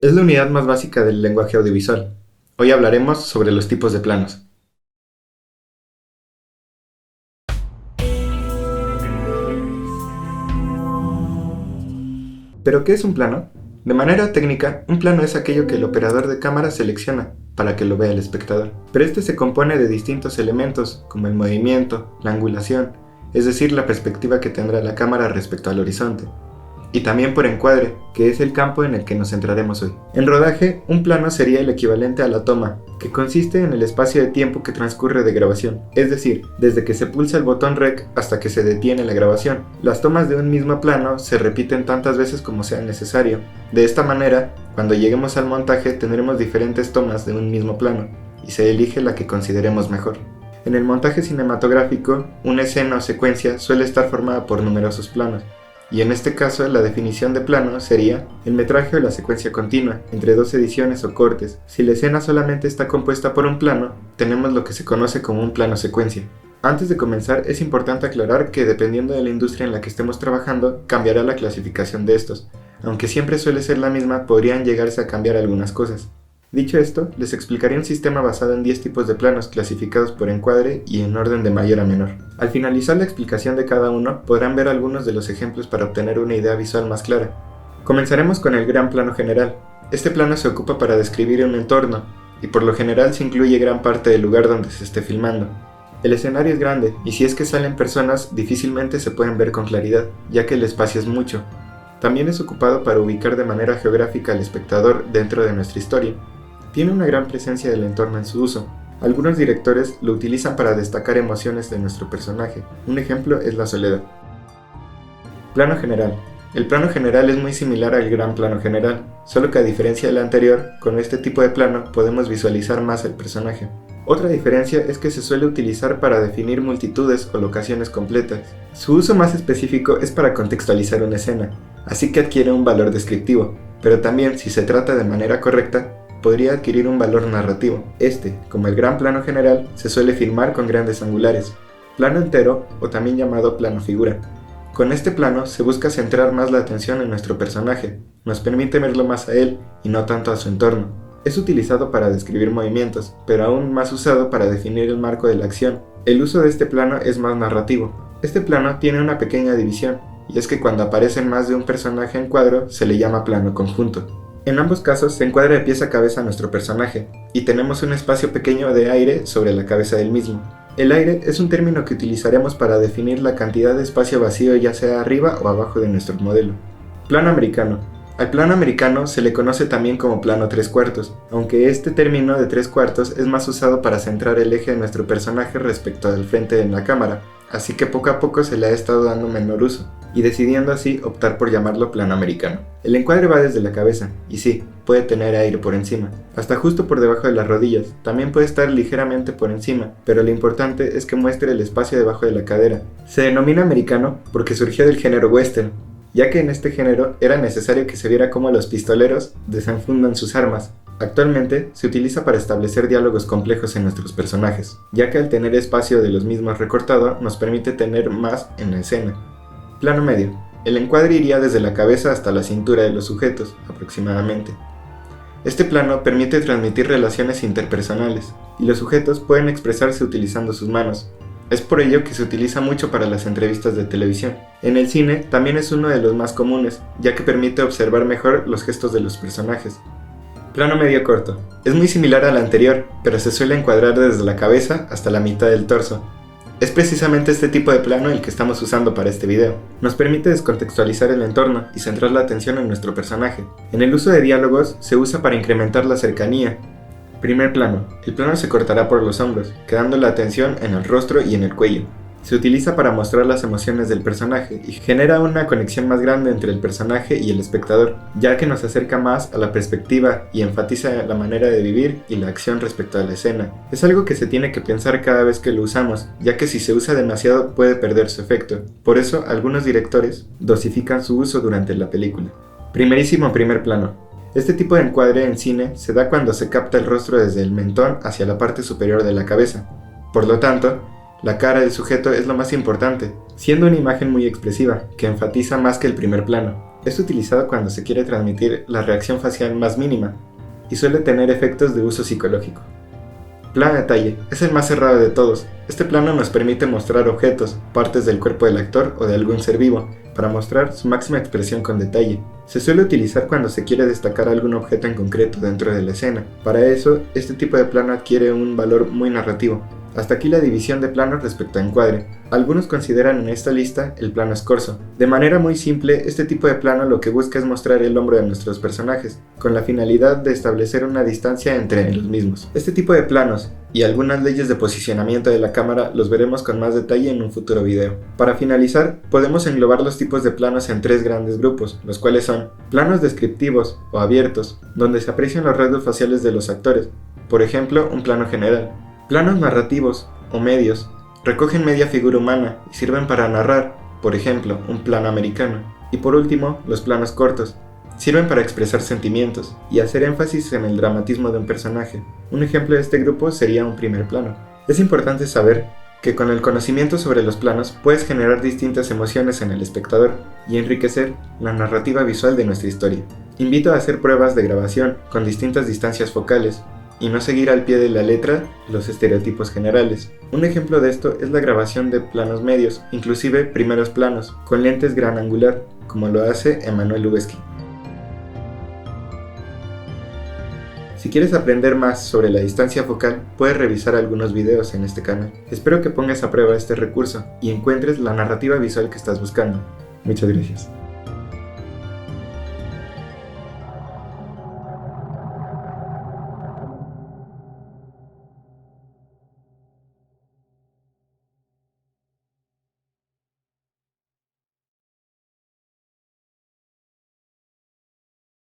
Es la unidad más básica del lenguaje audiovisual. Hoy hablaremos sobre los tipos de planos. ¿Pero qué es un plano? De manera técnica, un plano es aquello que el operador de cámara selecciona para que lo vea el espectador. Pero este se compone de distintos elementos, como el movimiento, la angulación, es decir, la perspectiva que tendrá la cámara respecto al horizonte, y también por encuadre, que es el campo en el que nos centraremos hoy. En rodaje, un plano sería el equivalente a la toma, que consiste en el espacio de tiempo que transcurre de grabación, es decir, desde que se pulsa el botón REC hasta que se detiene la grabación. Las tomas de un mismo plano se repiten tantas veces como sea necesario. De esta manera, cuando lleguemos al montaje tendremos diferentes tomas de un mismo plano, y se elige la que consideremos mejor. En el montaje cinematográfico, una escena o secuencia suele estar formada por numerosos planos, y en este caso la definición de plano sería el metraje o la secuencia continua, entre dos ediciones o cortes. Si la escena solamente está compuesta por un plano, tenemos lo que se conoce como un plano secuencia. Antes de comenzar, es importante aclarar que dependiendo de la industria en la que estemos trabajando, cambiará la clasificación de estos. Aunque siempre suele ser la misma, podrían llegarse a cambiar algunas cosas. Dicho esto, les explicaré un sistema basado en 10 tipos de planos clasificados por encuadre y en orden de mayor a menor. Al finalizar la explicación de cada uno, podrán ver algunos de los ejemplos para obtener una idea visual más clara. Comenzaremos con el gran plano general. Este plano se ocupa para describir un entorno, y por lo general se incluye gran parte del lugar donde se esté filmando. El escenario es grande, y si es que salen personas, difícilmente se pueden ver con claridad, ya que el espacio es mucho. También es ocupado para ubicar de manera geográfica al espectador dentro de nuestra historia. Tiene una gran presencia del entorno en su uso. Algunos directores lo utilizan para destacar emociones de nuestro personaje. Un ejemplo es la soledad. Plano general. El plano general es muy similar al gran plano general, solo que a diferencia del anterior, con este tipo de plano podemos visualizar más el personaje. Otra diferencia es que se suele utilizar para definir multitudes o locaciones completas. Su uso más específico es para contextualizar una escena, así que adquiere un valor descriptivo, pero también, si se trata de manera correcta, podría adquirir un valor narrativo. Como el gran plano general, se suele filmar con grandes angulares. Plano entero, o también llamado plano figura. Con este plano se busca centrar más la atención en nuestro personaje, nos permite verlo más a él y no tanto a su entorno. Es utilizado para describir movimientos, pero aún más usado para definir el marco de la acción. El uso de este plano es más narrativo. Este plano tiene una pequeña división, y es que cuando aparecen más de un personaje en cuadro se le llama plano conjunto. En ambos casos se encuadra de pies a cabeza a nuestro personaje, y tenemos un espacio pequeño de aire sobre la cabeza del mismo. El aire es un término que utilizaremos para definir la cantidad de espacio vacío ya sea arriba o abajo de nuestro modelo. Plano americano. Al plano americano se le conoce también como plano 3/4, aunque este término de 3/4 es más usado para centrar el eje de nuestro personaje respecto al frente de la cámara, así que poco a poco se le ha estado dando menor uso, y decidiendo así optar por llamarlo plano americano. El encuadre va desde la cabeza, y sí, puede tener aire por encima, hasta justo por debajo de las rodillas, también puede estar ligeramente por encima, pero lo importante es que muestre el espacio debajo de la cadera. Se denomina americano porque surgió del género western, ya que en este género era necesario que se viera cómo los pistoleros desenfundan sus armas. Actualmente se utiliza para establecer diálogos complejos en nuestros personajes, ya que al tener espacio de los mismos recortado nos permite tener más en la escena. Plano medio. El encuadre iría desde la cabeza hasta la cintura de los sujetos, aproximadamente. Este plano permite transmitir relaciones interpersonales, y los sujetos pueden expresarse utilizando sus manos. Es por ello que se utiliza mucho para las entrevistas de televisión. En el cine también es uno de los más comunes, ya que permite observar mejor los gestos de los personajes. Plano medio corto. Es muy similar al anterior, pero se suele encuadrar desde la cabeza hasta la mitad del torso. Es precisamente este tipo de plano el que estamos usando para este video. Nos permite descontextualizar el entorno y centrar la atención en nuestro personaje. En el uso de diálogos se usa para incrementar la cercanía. Primer plano. El plano se cortará por los hombros, quedando la atención en el rostro y en el cuello. Se utiliza para mostrar las emociones del personaje y genera una conexión más grande entre el personaje y el espectador, ya que nos acerca más a la perspectiva y enfatiza la manera de vivir y la acción respecto a la escena. Es algo que se tiene que pensar cada vez que lo usamos, ya que si se usa demasiado puede perder su efecto. Por eso, algunos directores dosifican su uso durante la película. Primerísimo primer plano. Este tipo de encuadre en cine se da cuando se capta el rostro desde el mentón hacia la parte superior de la cabeza. Por lo tanto, la cara del sujeto es lo más importante, siendo una imagen muy expresiva, que enfatiza más que el primer plano. Es utilizado cuando se quiere transmitir la reacción facial más mínima y suele tener efectos de uso psicológico. Plano detalle es el más cerrado de todos. Este plano nos permite mostrar objetos, partes del cuerpo del actor o de algún ser vivo, para mostrar su máxima expresión con detalle. Se suele utilizar cuando se quiere destacar algún objeto en concreto dentro de la escena. Para eso, este tipo de plano adquiere un valor muy narrativo. Hasta aquí la división de planos respecto a encuadre. Algunos consideran en esta lista el plano escorzo. De manera muy simple, este tipo de plano lo que busca es mostrar el hombro de nuestros personajes, con la finalidad de establecer una distancia entre los mismos. Este tipo de planos y algunas leyes de posicionamiento de la cámara los veremos con más detalle en un futuro video. Para finalizar, podemos englobar los tipos de planos en tres grandes grupos, los cuales son planos descriptivos o abiertos, donde se aprecian los rasgos faciales de los actores, por ejemplo, un plano general. Planos narrativos o medios recogen media figura humana y sirven para narrar, por ejemplo, un plano americano. Y por último, los planos cortos. Sirven para expresar sentimientos y hacer énfasis en el dramatismo de un personaje. Un ejemplo de este grupo sería un primer plano. Es importante saber que con el conocimiento sobre los planos puedes generar distintas emociones en el espectador y enriquecer la narrativa visual de nuestra historia. Invito a hacer pruebas de grabación con distintas distancias focales y no seguir al pie de la letra los estereotipos generales. Un ejemplo de esto es la grabación de planos medios, inclusive primeros planos, con lentes gran angular, como lo hace Emanuel Lubezki. Si quieres aprender más sobre la distancia focal, puedes revisar algunos videos en este canal. Espero que pongas a prueba este recurso y encuentres la narrativa visual que estás buscando. Muchas gracias.